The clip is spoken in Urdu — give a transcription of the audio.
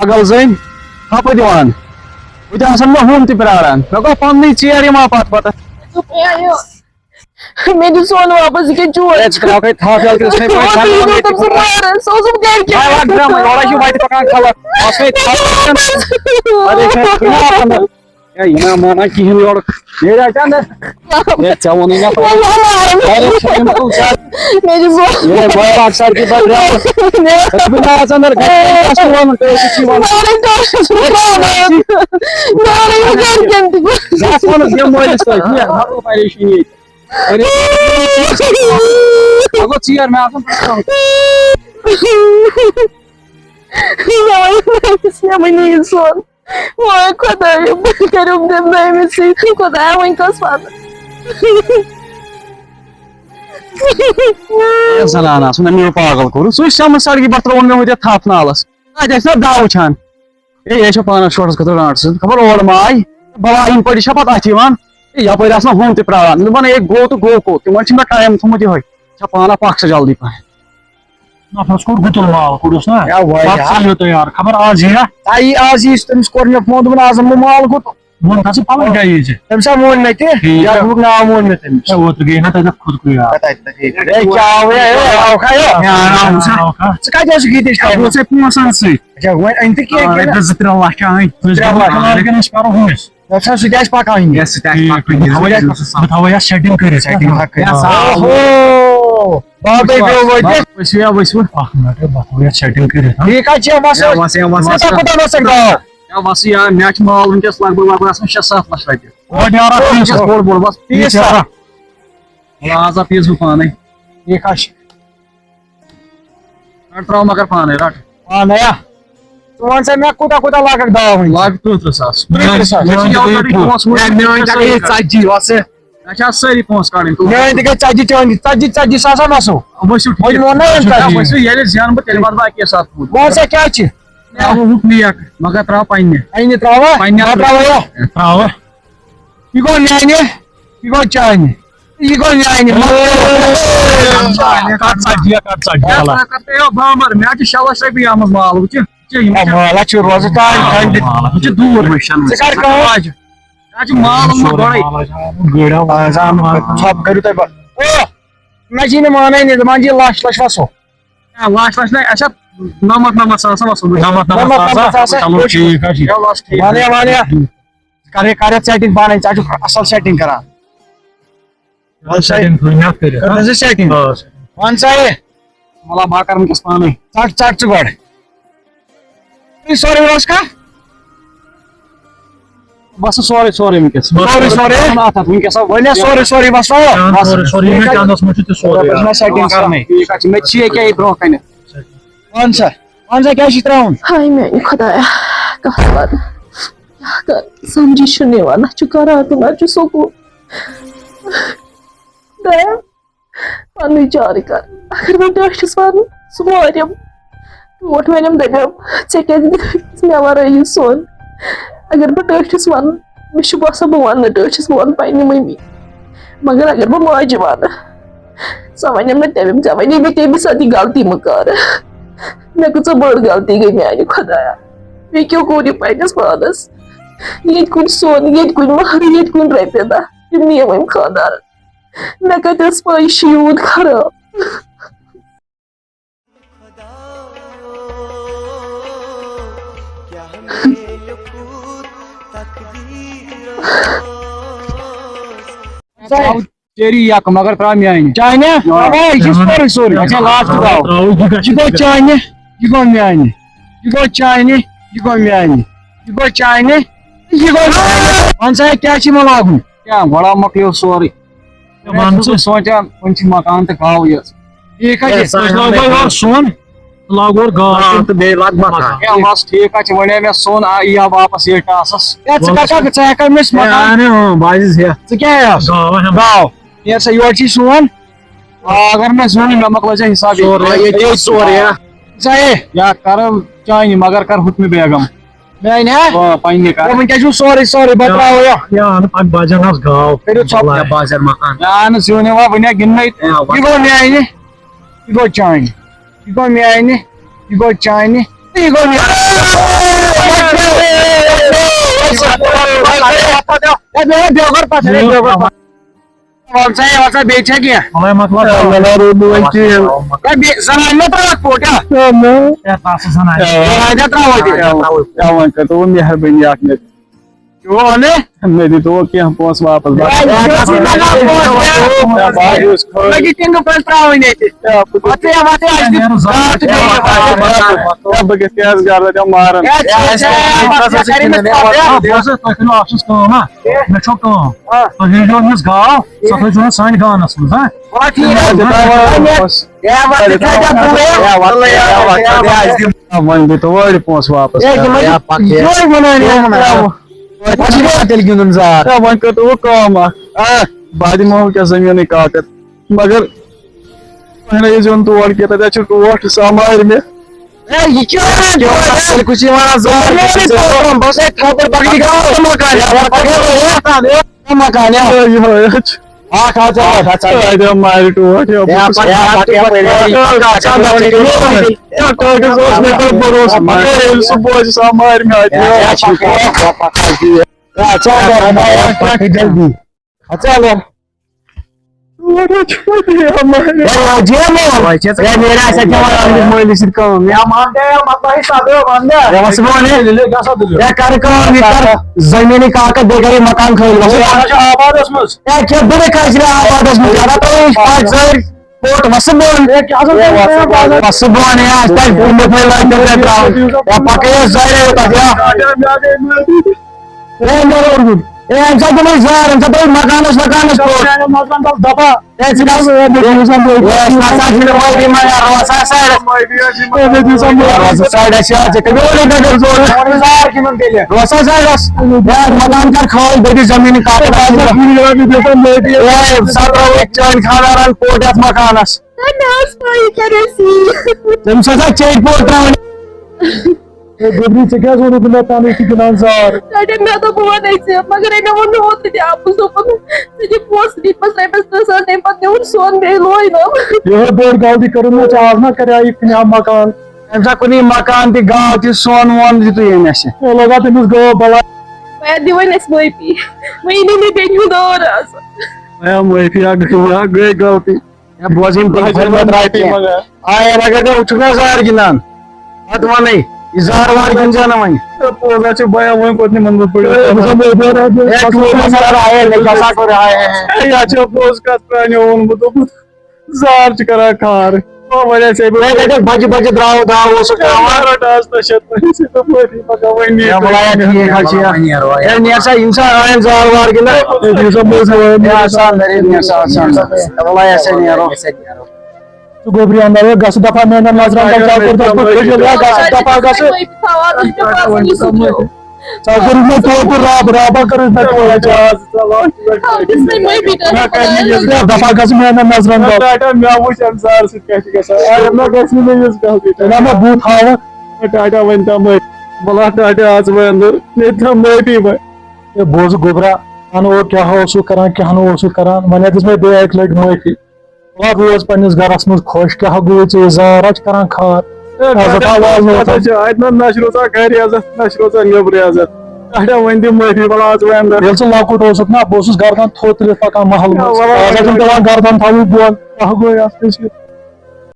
پاگل زٔنۍ تھپہٕ دِوان بہٕ تہِ آسان مےٚ ہُم تہِ پیاران مےٚ گوٚو پننٕے ژیر یِوان پتہٕ میری سون واپس کے چور ژٕ ترٛاوکھے تھپھ ییٚلہِ کہِ ژٕ چھے پٲٹھۍ سوزم گھر کے ڈرٛامہٕ یورے چھِ وتہِ پکان خبر ژھٕنٕے تھپھ ہے یہِ نا مانان کِہیٖنۍ یورٕ نیرِ اَتٮ۪ن ہے ژےٚ ووٚنُے مےٚ میری یہ بڑا اکثر کی بات ہے بنا اندر کسٹمر ٹیسٹ چی وان زافون یہ موبائل سے یہ ہمارو پریشانی ارے اگو چیئر میں آسان پڑھتا ہوں سون وہ خدا کرم دم میں سے خدا وہیں کس بات زنانہ سُہ مےٚ پاگل کوٚر سُہ شامن سڑکہِ پٮ۪ٹھ ترٛووُن مےٚ وٕنۍ تھپھ نالس اَتہِ ٲسۍ نا دَو وٕچھان ہے یہِ چھِ پانس شوٹس خٲطرٕ رانٛٹھ سۭتۍ خبر اورٕ ما آیہِ بلا یِم پٲٹھۍ چھا پتہٕ اَتھِ یِوان ہے یپٲرۍ آسان ہُم تہِ پرٛاران دپان ہے گوٚو تہٕ گوٚو کوٚت تِمن چھُ مےٚ ٹایم تھوٚمُت یِہوے ژےٚ پانہ پکھ سا جلدی پہن نفرس کوٚر گُتُل مال کوٚڑُس نا تیار خبر آز یی آز یی تٔمِس کوٚر مےٚ فون دوٚپُن آز اَنہٕ بہٕ مال کوٚت وۄنۍ کھژٕ پَنُن جایہِ یی ژےٚ تٔمِس ہا ووٚن مےٚ تہِ یعقوٗبُک ناو ووٚن مےٚ تٔمِس اوترٕ گٔیے نا تَتٮ۪تھ خودکُے یار ژٕ کتہِ ٲسٕکھ ییٖتِس ٹایمس ژےٚ پونٛسن سۭتۍ اچھا وۄنۍ أنۍ تہِ کینٛہہ رۄپیس 2-3 لچھ أنۍ أسۍ کرو ہُمِس سُہ تہِ آسہِ پکان بہٕ تھاوے یتھ سیٹِنگ کٔرِتھ باقٕے پیٚو وٲتِتھ اکھ مِنٹ بہٕ تھاوے یتھ سیٹِنگ کٔرِتھ ٹھیٖک حظ چھِ کوٗتاہ وَسَکھ گاو بس یار مےٚ چھُ مال وٕنکیٚس لگ بگ آسان 6-7 لچھ رۄپیہِ بوٚڑ بوٚڑ بس پیٖس آز پیٖس بہٕ پانے ٹھیٖک حظ چھُ رٹ تراو مگر پانے رٹ پانے ژٕ وَن سا مےٚ کوٗتاہ لگکھ داو وۄنۍ لاگ 33,000 مےٚ چھِ سٲری پونٛسہٕ کڑٕنۍ میٲنۍ تہِ گٔے ژتجی ساسا وَسو ؤسِو ؤسِو ییٚلہِ زینہٕ بہٕ تیٚلہِ واتہٕ بہٕ اَکی ساتہٕ بہٕ وَن سا کیٛاہ چھِ لیک مگر تراو پننہِ پننہِ تراوٕ تراوٕ یہِ گوٚو میانہِ یہِ گوٚو چانہِ یہِ گوٚو میانہِ بامر مےٚ چھِ 6 لچھ رۄپیہِ آمٕژ مال وٕچھِ مالا چھُ روزٕ تانۍ وٕچھِ دوٗر ژٕ کر کٲم چھُ مال اوٚنمُت گۄڈے ژھۄپ کٔرِو تُہۍ مےٚ چھِ نہٕ مانٲنی دپان چھِ لچھ وَسو لچھ نہ اَسہِ 99 ساس وَسو وانیا کر سیٹِنگ پانے ژٕ چھُکھ اصل سیٹِنگ کران سیٹِنگ وَن سا ہے مطلب بہٕ کرٕ وٕنکیٚس پانے ژٹ ژٕ گۄڈٕ سورُے اوس کا بس سورُے وٕنکیٚس وٕنکیٚس سورُے بسو سیٹِنگ کرنے ٹھیٖک حظ چھُ مےٚ تہِ چھِ ییٚکیٛاہ ییٚتہِ برونٛہہ کَنہِ وَن سا کیٛاہ چھِ تراوُن ہاے میانہِ خدایا کتھ وَنہٕ کیٛاہ کَرٕ سمجھی چھُنہٕ یِوان نہ چھُ کران تہٕ نہ چھُ سکوٗن خدایا پنٕنۍ چارٕ کر اگر بہٕ ٹٲٹھِس وَنہٕ سُہ ماریم ٹوٹھ ونیم دپیم ژےٚ کیٛازِ دِژٕتھ مےٚ ورٲے یہِ سۄن اگر بہٕ ٹٲٹھِس وَنہٕ مےٚ چھُ باسان بہٕ وَنہٕ نہٕ ٹٲٹھِس بہٕ وَنہٕ پننہِ مٔمی مگر اگر بہٕ ماجہِ وَنہٕ سۄ ونیم نہٕ تٔمِس ژےٚ وَنے مےٚ تَمہِ ساتہٕ یہِ غلطی مہٕ کر مےٚ کۭژاہ بٔڑ غلطی گٔے میانہِ خۄدایا مےٚ کیٛاہ کوٚر یہِ پننِس پانس ییٚتہِ کُنہِ سۄن ییٚتہِ کُنہِ مہرٕ ییٚتہِ کُنہِ رۄپیہِ دہ تِم نِیِم أمۍ خانٛدارن مےٚ کتہِ ٲس پاے یہِ چھُ یوٗت خراب تیری یک مگر تراو میانہِ چانہِ یہِ چھُ سورُے اچھا لاسٹ یہِ گوٚو چانہِ یہِ گوٚو میانہِ یہِ گوٚو چانہِ یہِ گوٚو میانہِ یہِ گوٚو چانہِ یہِ گوٚو وَن سا کیٛاہ چھُ مےٚ لاگُن کیٛاہ گۄڈا مۄکلیو سورُے سونٛچان وۄنۍ چھِ مکان تہٕ گاو یٲژ ٹھیٖک حظ چھُ سون لاگور گاو تہٕ بیٚیہِ لاگ مکان بس ٹھیٖک حظ چھُ وَنے مےٚ سون یی ہا واپس یہِ ٹاسس ژٕ ہٮ۪ککھ مےٚ ژٕ کیٛاہ ہٮ۪س گاو نیرِ سا یورٕ چھُے سون اگر مےٚ زیوٗن مےٚ مۄکلٲے ژےٚ حِساب سورُے یا کر چانہِ مگر کر ہُتمہِ بیگم میانہِ پننہِ کر وٕنکیٚس چھُ سورُے بہٕ تراوٕ کٔرِو ژۄپ مےٚ نہٕ زیوٗنہِ وۄنۍ وٕنیا گِنٛدنَے یہِ گوٚو میانہِ یہِ گوٚو چانہِ یہِ گوٚو میانہِ یہِ گوٚو چانہِ یہِ گوٚو بیچا کیا ملے مکلا زنان مت رکھ پوٹا تاس سنا تو مہربانی اخ مے دی تو کیا پونس واپس مارن گاؤ سو سان گانس ون تو وڑ پونس واپس گندن زار ون کر تو کام بہ دمو کیا زمین کاکد مگر زون تور کی تتہ ٹوٹ سامار مے مار ٹوٹ صبح سامار زمینی کاکد بے مکان مکانس دپا مکان کر کھول بیٹی زمین خاندان پوٹ ات مکانس تم سا چیٹ پوٹ گبری ٹھیک ہے تانے گنان زار میں تو بہت ایسے مگر میں ہوتے تھے آپ پوسٹ دس تم پہ سون بے لوئی یہ بوڑ غلطی کروں آز نہ کرے کنیا مکان سا کن مکان تہ گاو تہ سون وون دن اس لگا تمس گو بلا دن معافی وہی نہیں بیٹھ دور معافی گئی غلطی بوز اگر نا زار گندان پتہ ون زار وار گن جانا ون پوزا بیا ون پہ پوز کت پرانو وونمت زار کران کار بجہ بجہ درو انسان زار وار گوبری اندر گس دفعہ میرا نظر دفعہ گس راب رابا کر دفعہ گس میرا نظر بوت ہاو ٹاٹا ونتا بلا ٹاٹا آج اندر معافی بوز گوبرا ان کیا کران کیا کران ون دس مے بے ایک لٹ معافی روز پنس گرس مز خوش کیا گوئی ژے زار کران کھار نش روزان گھر عزت نش روزان نیبر عزت ٹاٹا ون دم معافی بڑا آج اندر یل ژٕ لۄکُٹ اوسُکھ نا بہٕ اوسُس گردان تھوٚد تُلِتھ پکان محل منٛز آز چھُم پیوان گردان تھاوُن بۄن کیاہ گوٚو یتھ